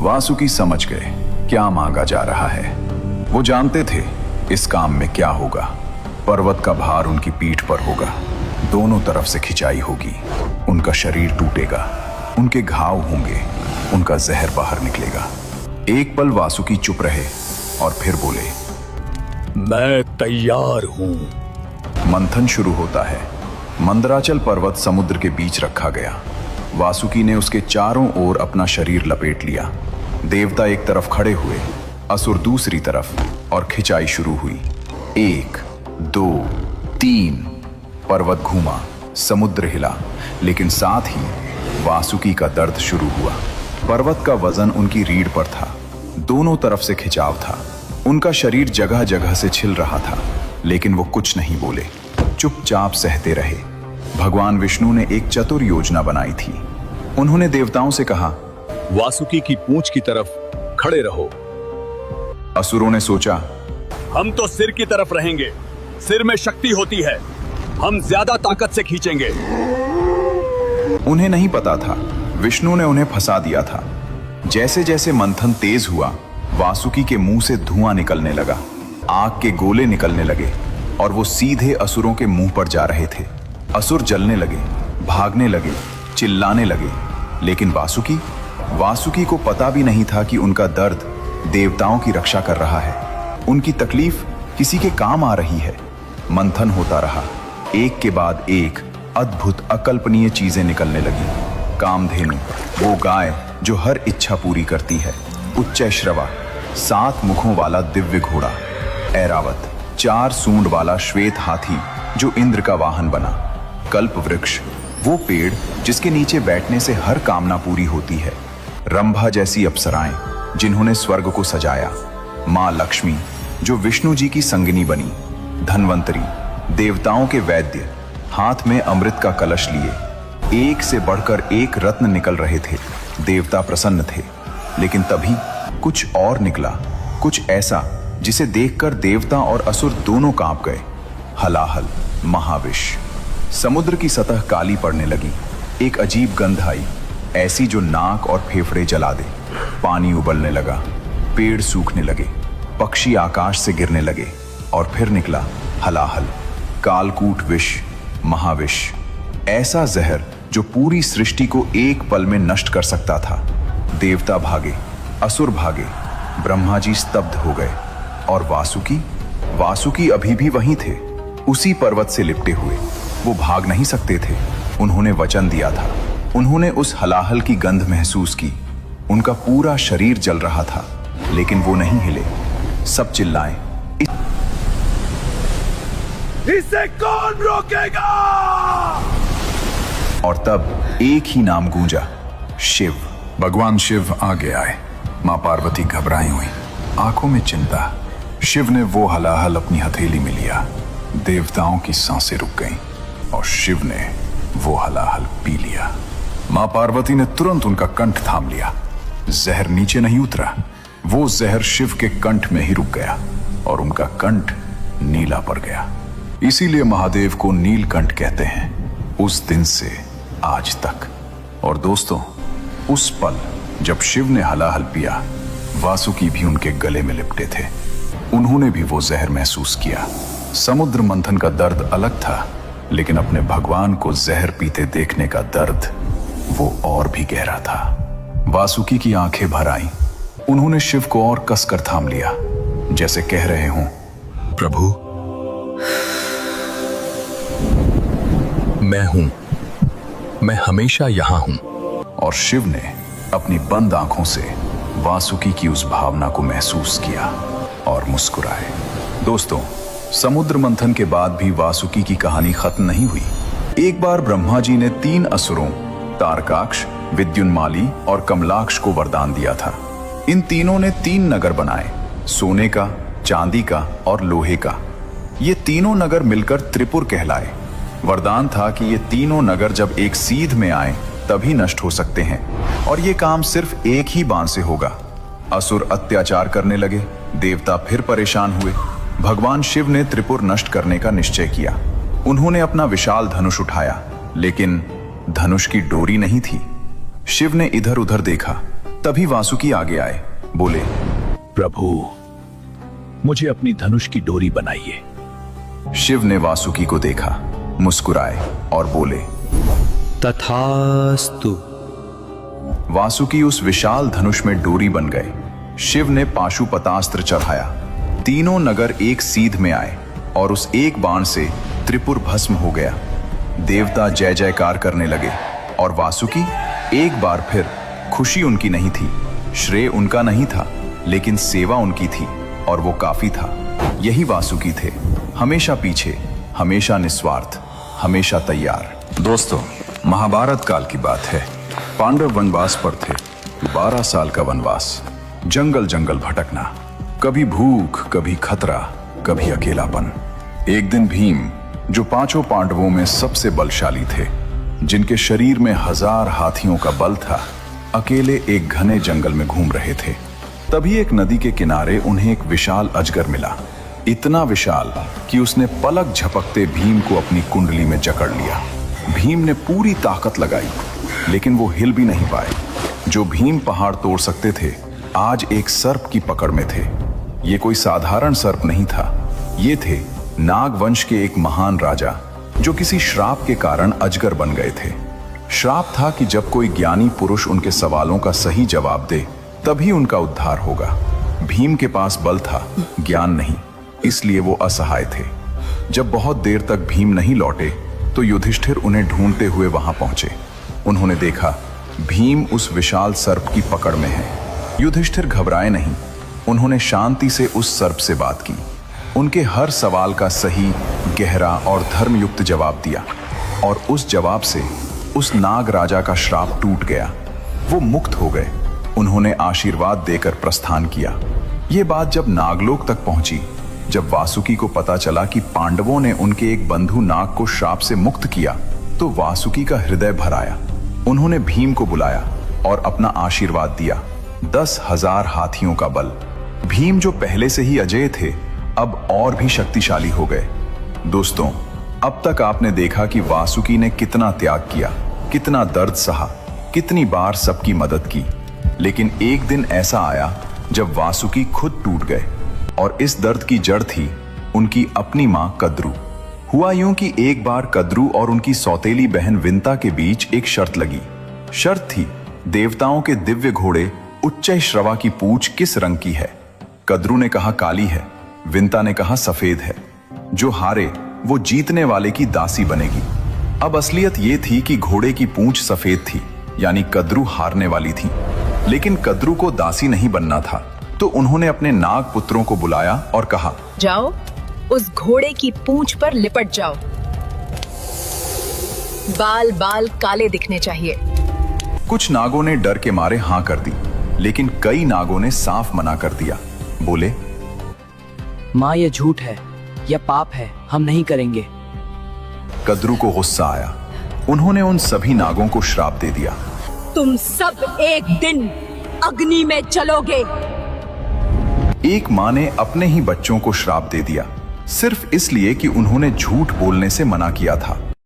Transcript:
वासुकी समझ गए क्या मांगा जा रहा है। वो जानते थे इस काम में क्या होगा। पर्वत का भार उनकी पीठ पर होगा, दोनों तरफ से खिंचाई होगी, उनका शरीर टूटेगा, उनके घाव होंगे, उनका जहर बाहर निकलेगा। एक पल वासुकी चुप रहे और फिर बोले, मैं तैयार हूं। मंथन शुरू होता है। मंदराचल पर्वत समुद्र के बीच रखा गया। वासुकी ने उसके चारों ओर अपना शरीर लपेट लिया। देवता एक तरफ खड़े हुए, असुर दूसरी तरफ, और खिंचाई शुरू हुई। 1, 2, 3। पर्वत घूमा, समुद्र हिला, लेकिन साथ ही वासुकी का दर्द शुरू हुआ। पर्वत का वजन उनकी रीढ़ पर था, दोनों तरफ से खिंचाव था। उनका शरीर जगह जगह से छिल रहा था, लेकिन वो कुछ नहीं बोले, चुपचाप सहते रहे। भगवान विष्णु ने एक चतुर योजना बनाई थी। उन्होंने देवताओं से कहा, वासुकी की पूंछ की तरफ खड़े रहो। असुरों ने सोचा, हम तो सिर की तरफ रहेंगे, सिर में शक्ति होती है, हम ज्यादा ताकत से खींचेंगे। उन्हें नहीं पता था विष्णु ने उन्हें फंसा दिया था। जैसे जैसे मंथन तेज हुआ, वासुकी के मुंह से धुआं निकलने लगा, आग के गोले निकलने लगे और वो सीधे असुरों के मुंह पर जा रहे थे। असुर जलने लगे, भागने लगे, चिल्लाने लगे, लेकिन वासुकी को पता भी नहीं था कि उनका दर्द देवताओं की रक्षा कर रहा है, उनकी तकलीफ किसी के काम आ रही है। मंथन होता रहा, एक के बाद एक अद्भुत अकल्पनीय चीजें निकलने लगी। कामधेनु, वो गाय जो हर इच्छा पूरी करती है, उच्चैश्रवा, 7 मुखों वाला दिव्य घोड़ा, ऐरावत, 4 सूंड वाला श्वेत हाथी जो इंद्र का वाहन बना, कल्प वृक्ष, वो पेड़ जिसके नीचे बैठने से हर कामना पूरी होती है, रंभा जैसी अप्सराएं जिन्होंने स्वर्ग को सजाया, मां लक्ष्मी जो विष्णु जी की संगिनी बनी, धन्वंतरी, देवताओं के वैद्य, हाथ में अमृत का कलश लिए। एक से बढ़कर एक रत्न निकल रहे थे। देवता प्रसन्न थे, लेकिन तभी कुछ और निकला, कुछ ऐसा जिसे देखकर देवता और असुर दोनों कांप गए। हलाहल, महाविष। समुद्र की सतह काली पड़ने लगी। एक अजीब गंध आई, ऐसी जो नाक और फेफड़े जला दे। पानी उबलने लगा, पेड़ सूखने लगे, पक्षी आकाश से गिरने लगे, और फिर निकला हलाहल, कालकूट विष, महाविष, ऐसा जहर जो पूरी सृष्टि को एक पल में नष्ट कर सकता था। देवता भागे, असुर भागे, ब्रह्मा जी स्तब्ध हो गए। और वासुकी अभी भी वहीं थे, उसी पर्वत से लिपटे हुए। वो भाग नहीं सकते थे। उन्होंने वचन दिया था। उन्होंने उस हलाहल की गंध महसूस की। उनका पूरा शरीर जल रहा था, लेकिन वो नहीं हिले। सब चिल्लाए, इसे कौन रोकेगा? और तब एक ही नाम गूंजा, शिव। भगवान शिव आगे आए। मां पार्वती घबराई हुई, आंखों में चिंता। शिव ने वो हलाहल अपनी हथेली में लिया। देवताओं की सांसें रुक गईं और शिव ने वो हलाहल पी लिया। मां पार्वती ने तुरंत उनका कंठ थाम लिया। जहर नीचे नहीं उतरा, वो जहर शिव के कंठ में ही रुक गया और उनका कंठ नीला पड़ गया। इसीलिए महादेव को नीलकंठ कहते हैं, उस दिन से आज तक। और दोस्तों, उस पल जब शिव ने हलाहल पिया, वासुकी भी उनके गले में लिपटे थे। उन्होंने भी वो जहर महसूस किया। समुद्र मंथन का दर्द अलग था, लेकिन अपने भगवान को जहर पीते देखने का दर्द वो और भी गहरा था। वासुकी की आंखें भर आईं। उन्होंने शिव को और कसकर थाम लिया, जैसे कह रहे हों, प्रभु, मैं हूं, मैं हमेशा यहां हूं। और शिव ने अपनी बंद आंखों से वासुकी की उस भावना को महसूस किया और मुस्कुराए। दोस्तों, समुद्र मंथन के बाद भी वासुकी की कहानी खत्म नहीं हुई। एक बार ब्रह्मा जी ने 3 असुरों, तारकाक्ष, विद्युन्माली और कमलाक्ष को वरदान दिया था। इन तीनों ने 3 नगर बनाए, सोने का, चांदी का और लोहे का। ये तीनों नगर मिलकर त्रिपुर कहलाए। वरदान था कि ये तीनों नगर जब एक सीध में आए तभी नष्ट हो सकते हैं, और ये काम सिर्फ एक ही बाण से होगा। असुर अत्याचार करने लगे, देवता फिर परेशान हुए। भगवान शिव ने त्रिपुर नष्ट करने का निश्चय किया। उन्होंने अपना विशाल धनुष उठाया, लेकिन धनुष की डोरी नहीं थी। शिव ने इधर उधर देखा, तभी वासुकी आगे आए, बोले, प्रभु, मुझे अपनी धनुष की डोरी बनाइए। शिव ने वासुकी को देखा, मुस्कुराए और बोले, तथास्तु। वासुकी उस विशाल धनुष में डोरी बन गए। शिव ने पाशुपतास्त्र चढ़ाया। तीनों नगर एक सीध में आए और उस एक बाण से त्रिपुर भस्म हो गया। देवता जय जयकार करने लगे और वासुकी एक बार फिर, खुशी उनकी नहीं थी, श्रेय उनका नहीं था, लेकिन सेवा उनकी थी और वो काफी था। यही वासुकी थे, हमेशा पीछे, हमेशा निस्वार्थ, हमेशा तैयार। दोस्तों, महाभारत काल की बात है। पांडव वनवास पर थे, 12 साल का वनवास, जंगल जंगल भटकना, कभी भूख, कभी खतरा, कभी अकेलापन। एक दिन भीम, जो 5 पांडवों में सबसे बलशाली थे, जिनके शरीर में 1000 हाथियों का बल था, अकेले एक घने जंगल में घूम रहे थे। तभी एक नदी के किनारे उन्हें एक विशाल अजगर मिला। इतना विशाल कि उसने पलक झपकते भीम को अपनी कुंडली में जकड़ लिया। भीम ने पूरी ताकत लगाई, लेकिन वो हिल भी नहीं पाए। जो भीम पहाड़ तोड़ सकते थे, आज एक सर्प की पकड़ में थे। ये कोई साधारण सर्प नहीं था, ये थे नाग वंश के एक महान राजा, जो किसी श्राप के कारण अजगर बन गए थे। श्राप था कि जब कोई ज्ञानी पुरुष उनके सवालों का सही जवाब दे, तभी उनका उद्धार होगा। भीम के पास बल था, ज्ञान नहीं, इसलिए वो असहाय थे। जब बहुत देर तक भीम नहीं लौटे, तो युधिष्ठिर उन्हें ढूंढते हुए वहां पहुंचे। उन्होंने देखा भीम उस विशाल सर्प की पकड़ में है। युधिष्ठिर घबराए नहीं, उन्होंने शांति से उस सर्प से बात की, उनके हर सवाल का सही, गहरा और धर्मयुक्त जवाब दिया, और उस जवाब से उस नाग राजा का श्राप टूट गया। वो मुक्त हो गए। उन्होंने आशीर्वाद देकर प्रस्थान किया। ये बात जब नागलोक तक पहुंची, जब वासुकी को पता चला कि पांडवों ने उनके एक बंधु नाग को श्राप से मुक्त किया, तो वासुकी का हृदय भर आया। उन्होंने भीम को बुलाया और अपना आशीर्वाद दिया। 10,000 हाथियों का बल। भीम, जो पहले से ही अजेय थे, अब और भी शक्तिशाली हो गए। दोस्तों, अब तक आपने देखा कि वासुकी ने कितना त्याग किया, कितना दर्द सहा, कितनी बार सबकी मदद की। लेकिन एक दिन ऐसा आया जब वासुकी खुद टूट गए, और इस दर्द की जड़ थी उनकी अपनी मां कद्रू। हुआ यूं कि एक बार कद्रू और उनकी सौतेली बहन विंता के बीच एक शर्त लगी। शर्त थी, देवताओं के दिव्य घोड़े उच्चैश्रवा की पूंछ किस रंग की है। कद्रू ने कहा काली है, विंता ने कहा सफेद है। जो हारे वो जीतने वाले की दासी बनेगी। अब असलियत ये थी कि घोड़े की पूंछ सफेद थी, यानी कद्रू हारने वाली थी। लेकिन कद्रू को दासी नहीं बनना था, तो उन्होंने अपने नाग पुत्रों को बुलाया और कहा, जाओ, उस घोड़े की पूंछ पर लिपट जाओ। बाल बाल काले दिखने चाहिए। कुछ नागों ने डर के मारे हां कर दी, लेकिन कई नागों ने साफ मना कर दिया। बोले, माँ, ये झूठ है, यह पाप है, हम नहीं करेंगे। कद्रू को गुस्सा आया। उन्होंने उन सभी नागों को श्राप दे दिया, तुम सब एक दिन अग्नि में चलोगे। एक मां ने अपने ही बच्चों को श्राप दे दिया, सिर्फ इसलिए कि उन्होंने झूठ बोलने से मना किया था।